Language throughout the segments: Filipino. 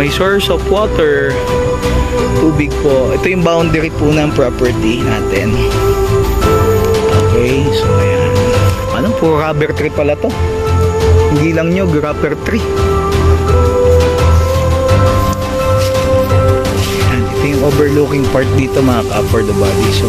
may source of water. Tubig po. Ito yung boundary po ng property natin. Okay, so ayan. Ano po, rubber tree pala to. Hindi lang nyo, rubber tree. Ayan, ito yung overlooking part dito mga ka-for the body. So,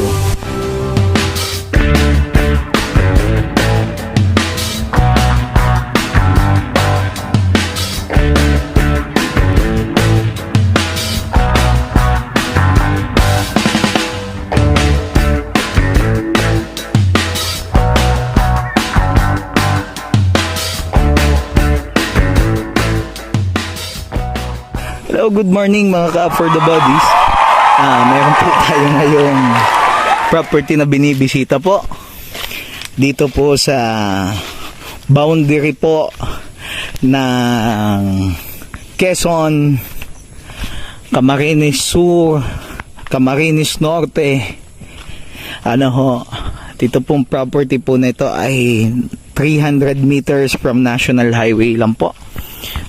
hello, good morning mga ka-for the bodies. Meron po tayo ngayong property na binibisita po. Dito po sa boundary po ng Quezon, Camarines Sur, Camarines Norte. Dito pong property po na ito ay 300 meters from National Highway lang po.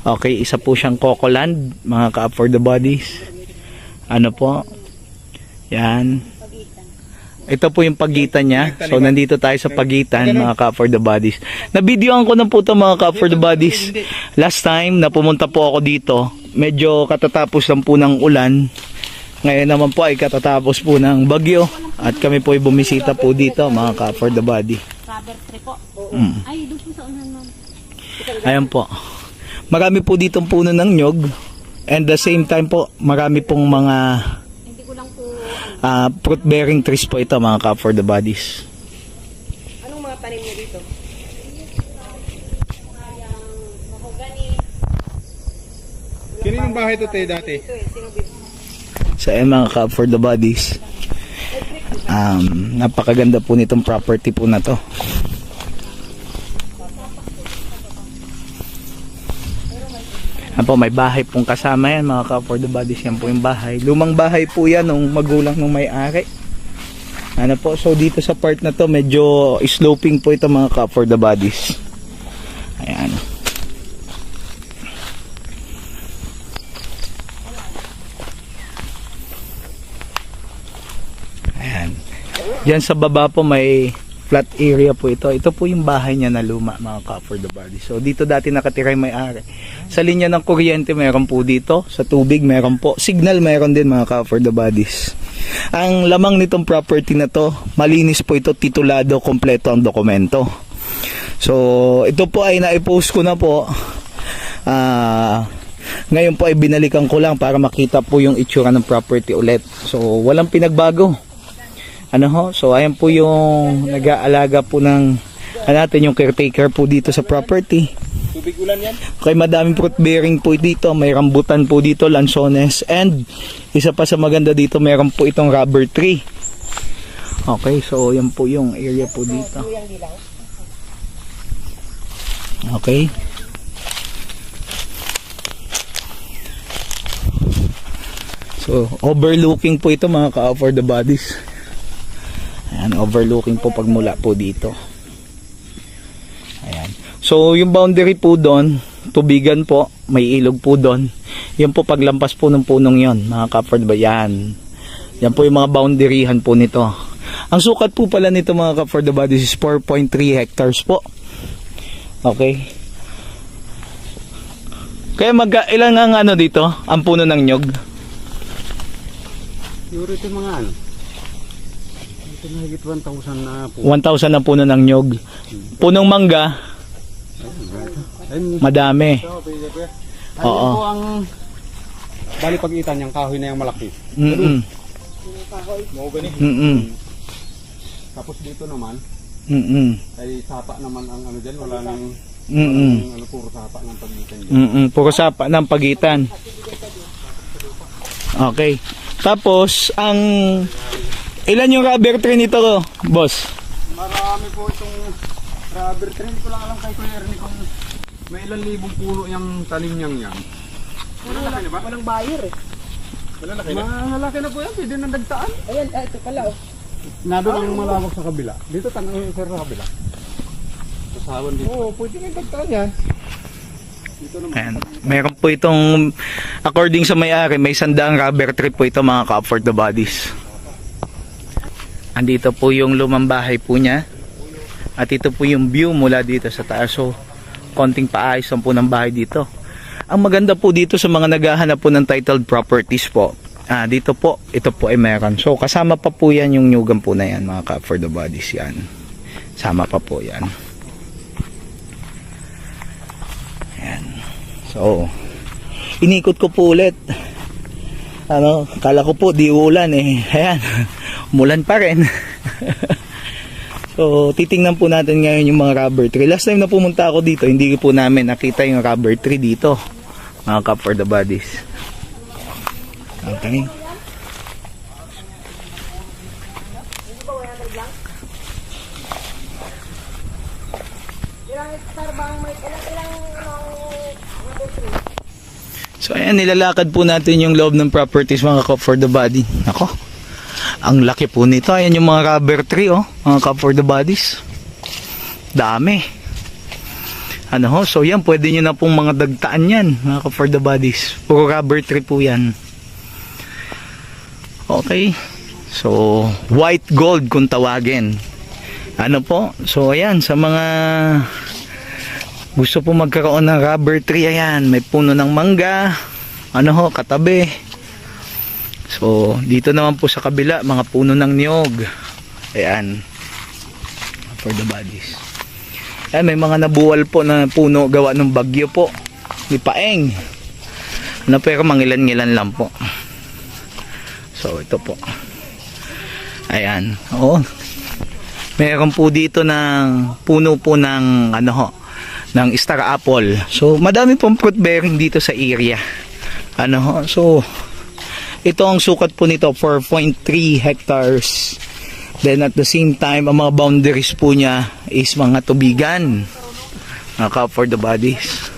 Okay, isa po siyang Coco Land, mga ka-for the bodies. Yan. Ito po yung pagitan niya. So, nandito tayo sa pagitan, mga ka-for the bodies. Na-videoan ko na po ito, mga ka-for the bodies. Last time na pumunta po ako dito, medyo katatapos lang po ng ulan. Ngayon naman po ay katatapos po ng bagyo. At kami po ay bumisita po dito, mga ka-for the body. Ay, doon po sa unan, ma'am. Ayan po. Marami po ditong puno ng nyog. And the same time po, marami pong mga Hindi ko lang po, fruit bearing trees po ito, mga ka-for the bodies. anong mga tanim niyo dito? Yung mahogany. Kininong bahay ito tayo dati? Ito eh, sino bib? So ayan mga ka-for the bodies. Napakaganda po nitong property po na to. Yan po, may bahay pong kasama yan mga ka-for the bodies. Yan po yung bahay. Lumang bahay po yan nung magulang nung may-ari. So dito sa part na to medyo sloping po ito mga ka-for the bodies. Ayan. Ayan. Diyan sa baba po may flat area po ito. Ito po yung bahay niya na luma, mga ka-for the body. So dito dati nakatira yung may-ari. Sa linya ng kuryente meron po dito. Sa tubig meron po. Signal meron din, mga ka-for the bodies. Ang lamang nitong property na to, malinis po ito, titulado, kompleto ang dokumento. So ito po ay na-post ko na po. Ngayon po ay binalikan ko lang para makita po yung itsura ng property ulit. So walang pinagbago. So ayan po yung nag-aalaga po ng natin yung caretaker po dito sa property. Tubig ulan yan? Okay, madaming fruit bearing po dito. May rambutan po dito, lansones. And isa pa sa maganda dito, meron po itong rubber tree. Okay, so yan po yung area po dito. Okay. So overlooking po ito, mga ka-for the bodies. Ayan, overlooking po pagmula po dito. Ayan. So yung boundary po doon, tubigan po, may ilog po doon. Yan po paglampas po ng punong yon, mga ka-for the bodies. Yan po yung mga boundaryhan po nito. Ang sukat po pala nito, mga ka-for the bodies, is 4.3 hectares po. Okay. Kaya ilan ang dito, ang puno ng nyog? Siguro ito mga ito mahigit 1,000 na po. 1,000 ang puno ng nyog. Punong mangga, madami. Ayun Oo. po ang bali pag-itan yung kahoy na yung malaki. Tapos dito naman ay sapa naman ang dyan, wala nang puro sapa ng pagitan dyan. Puro sapa ng pagitan. Okay. Tapos ang ilan yung rubber tree nito, boss? Marami po itong rubber tree. Hindi ko lang alam kay Kuya Ernie kung may ilang libong puno yung tanim niyang yan. Malalaki na ba? Walang buyer eh. Malalaki na? Malalaki na po yan. Pwede na nagtaan. Ayan, ito pala oh. Nado lang yung malawak sa kabila. Dito tanong sir sa kabila. Kasawan dito. Oo, pwede na nagtaan yan. Ayan. Meron po itong, according sa may-ari, may 100 rubber tree po ito mga ka-afford the bodies. Andito po yung lumang bahay po niya. At ito po yung view mula dito sa taas. So, konting paayos lang po ng bahay dito. Ang maganda po dito sa mga naghahanap po ng titled properties po, dito po, ito po ay meron. So, kasama pa po yan yung nyugan po na yan mga ka-afford the bodies yan. Sama pa po yan. Ayan. So, inikot ko po ulit. Kala ko po di ulan eh. Ayan, umulan pa rin. So, titingnan po natin ngayon yung mga rubber tree. Last time na pumunta ako dito, hindi po namin nakita yung rubber tree dito. Mga cup for the bodies. Okay. So ayan, nilalakad po natin yung loob ng properties mga cup for the body. Ako, ang laki po nito. Ayan yung mga rubber tree mga cup for the bodies. Dami. So yan, pwede nyo na pong mga dagtaan yan mga cup for the bodies. Puro rubber tree po yan. Okay. So white gold kung tawagin. So ayan, sa mga gusto po magkaroon ng rubber tree, ayan, may puno ng mangga, katabi. So, dito naman po sa kabila, mga puno ng niyog. Ayan, for the bodies. Ayan, may mga nabuwal po na puno gawa ng bagyo po, ni Paeng. Pero mangilan-ngilan lang po. So, ito po. Ayan, meron po dito ng puno po ng ng star apple. So, madami pong fruit bearing dito sa area. So, ito ang sukat po nito, 4.3 hectares. Then, at the same time, ang mga boundaries po niya is mga tubigan. Mga for the bodies.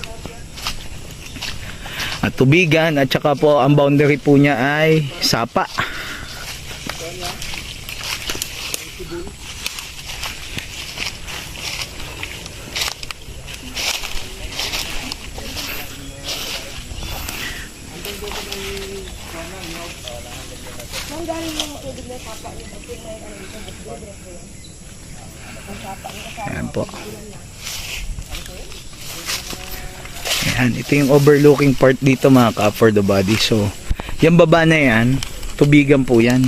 At tubigan, at saka po, ang boundary po niya ay sapa. Ayan po. Ayan, ito yung overlooking part dito mga ka for the body. So, yung baba na yan, tubigan po yan.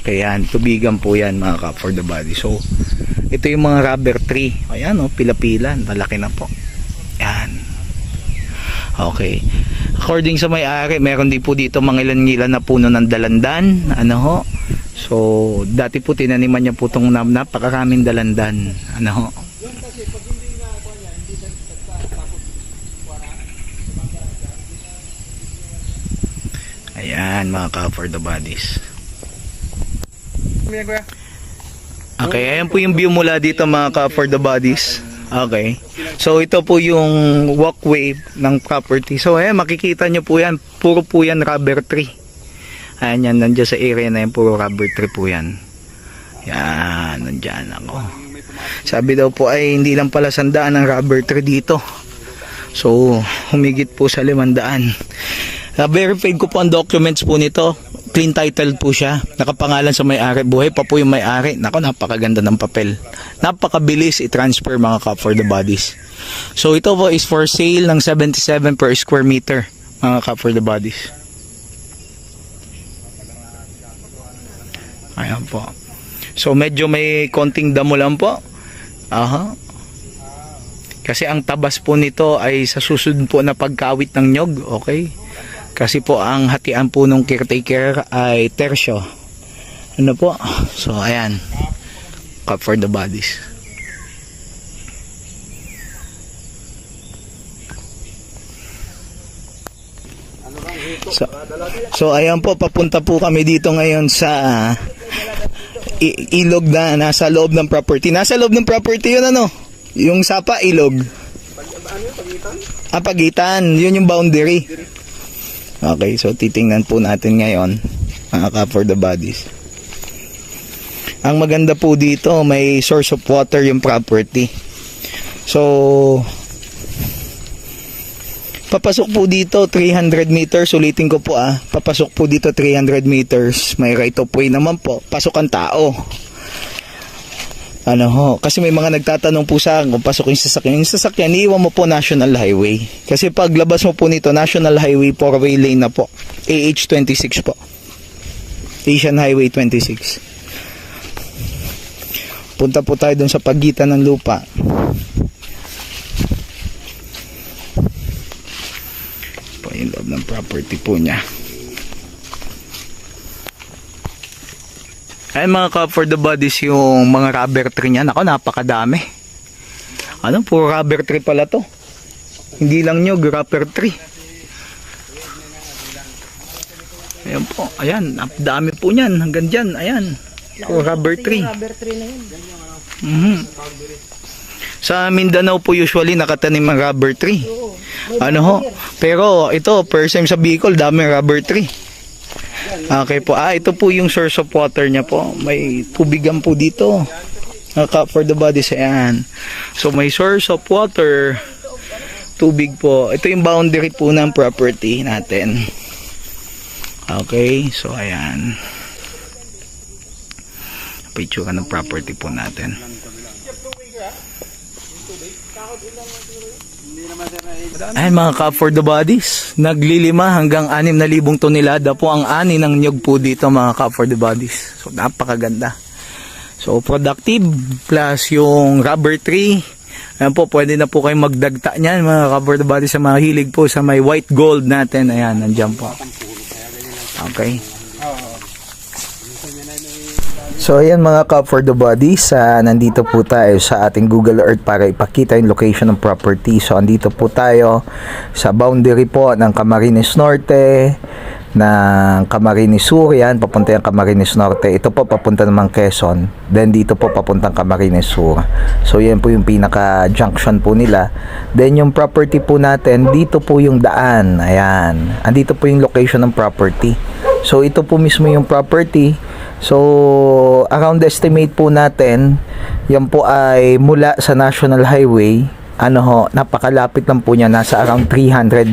Kaya yan, tubigan po yan mga ka for the body. So, ito yung mga rubber tree. Ayan pila-pila, malaki na po. Ayan. Okay. According sa may-ari, meron din po dito mga ilan-ilan na puno ng dalandan. So, dati po tinaniman niya po itong napakaraming dalandan. Ayan, mga ka for the bodies. Okay, ayan po yung view mula dito mga ka for the bodies. Okay. So ito po yung walkway ng property. So ayan, makikita nyo po yan. Puro po yan rubber tree. Ayan yan, nandiyan sa area na yan. Puro rubber tree po yan. Yan, nandiyan ako. Sabi daw po ay hindi lang pala 100 ang rubber tree dito. So humigit po sa 500. Verified ko po ang documents po nito. Clean title po siya. Nakapangalan sa may-ari. Buhay pa po yung may-ari. Napakaganda ng papel. Napakabilis i-transfer mga cup for the bodies. So ito po is for sale ng 77 per square meter mga cup for the bodies. Ayan po. So medyo may konting damo lang po. Kasi ang tabas po nito ay sa susunod po na pagkawit ng nyog. Okay. Kasi po ang hatian po ng caretaker ay tersyo. Po? So ayan. Cup for the bodies. So ayan po, papunta po kami dito ngayon sa ilog na nasa loob ng property. Nasa loob ng property yun yung sapa, ilog. Pagitan. Yun yung boundary. Okay, so titingnan po natin ngayon mga cup for the bodies. Ang maganda po dito, may source of water yung property. So, papasok po dito 300 meters, ulitin ko po papasok po dito 300 meters, may right of way naman po, pasok ang tao. Kasi may mga nagtatanong po sa akin kung pasok yung sasakyan, iiwan mo po National Highway. Kasi paglabas mo po nito, National Highway 4-way lane na po, AH26 po, Asian Highway 26. Punta po tayo dun sa pagitan ng lupa. Po yung loob ng property po niya. Ayan mga ka for the bodies, yung mga rubber tree niya. Ako, napakadami. Puro rubber tree pala to. Hindi lang nyog, rubber tree. Ayan po, ayan, dami po niyan. Hanggang dyan, ayan. Puro rubber tree. Rubber tree na yun. Sa Mindanao po usually nakatanim ang rubber tree. Oo. Pero ito, first time sa Bicol, dami rubber tree. Okay po. Ito po yung source of water niya po. May tubigan po dito. For the bodies, ayan. So may source of water, tubig po. Ito yung boundary po ng property natin. Okay, so ayan. Picture ng property po natin. Ayan mga ka for the bodies, naglilima hanggang 6,000 tonelada po ang ani ng nyug po dito mga ka for the bodies. So napakaganda. So productive plus yung rubber tree. Ayan po, pwede na po kayong magdagta niyan mga ka for the bodies, sa mga hilig po sa may white gold natin. Ayan, nandiyan po. Okay. So ayan mga ka for the bodies, nandito po tayo sa ating Google Earth para ipakita yung location ng property. So andito po tayo sa boundary po ng Camarines Norte, ng Camarines Sur, yan, papunta yung Camarines Norte. Ito po papunta naman Quezon. Then dito po papuntang Camarines Sur. So yan po yung pinaka junction po nila. Then yung property po natin, dito po yung daan. Ayan. Andito po yung location ng property. So ito po mismo yung property. So around estimate po natin, yan po ay mula sa National Highway, napakalapit lang po niya, nasa around 300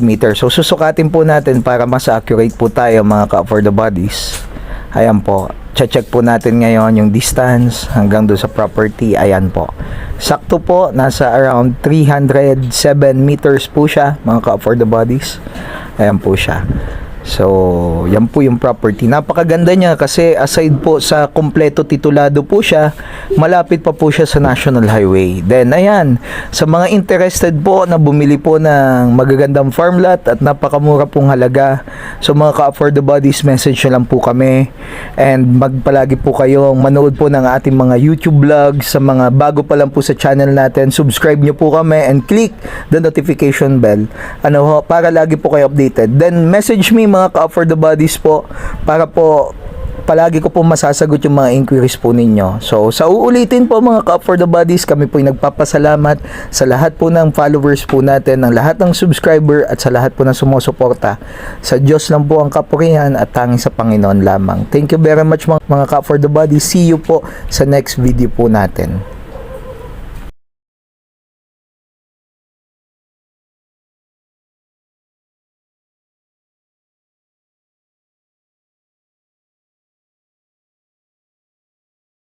meters. So susukatin po natin para mas accurate po tayo mga ka for the bodies. Ayan po, check po natin ngayon yung distance hanggang doon sa property. Ayan po, sakto po, nasa around 307 meters po siya mga ka for the bodies. Ayan po siya. So, yan po yung property. Napakaganda niya kasi aside po sa kompleto titulado po siya, malapit pa po siya sa National Highway. Then, ayan, sa mga interested po na bumili po ng magagandang farm lot at napakamura pong halaga, so mga ka-afford the bodies, message nyo lang po kami. And magpalagi po kayong manood po ng ating mga YouTube vlogs. Sa mga bago pa lang po sa channel natin, subscribe nyo po kami and click the notification bell. Para lagi po kayo updated. Then, message me mga ka-for the bodies po para po palagi ko po masasagot yung mga inquiries po ninyo. So sa uulitin po mga ka-for the bodies, kami po yung nagpapasalamat sa lahat po ng followers po natin, ng lahat ng subscriber at sa lahat po ng sumusuporta. Sa Diyos lang po ang kapurihan at tanging sa Panginoon lamang. Thank you very much mga ka-for the bodies. See you po sa next video po natin.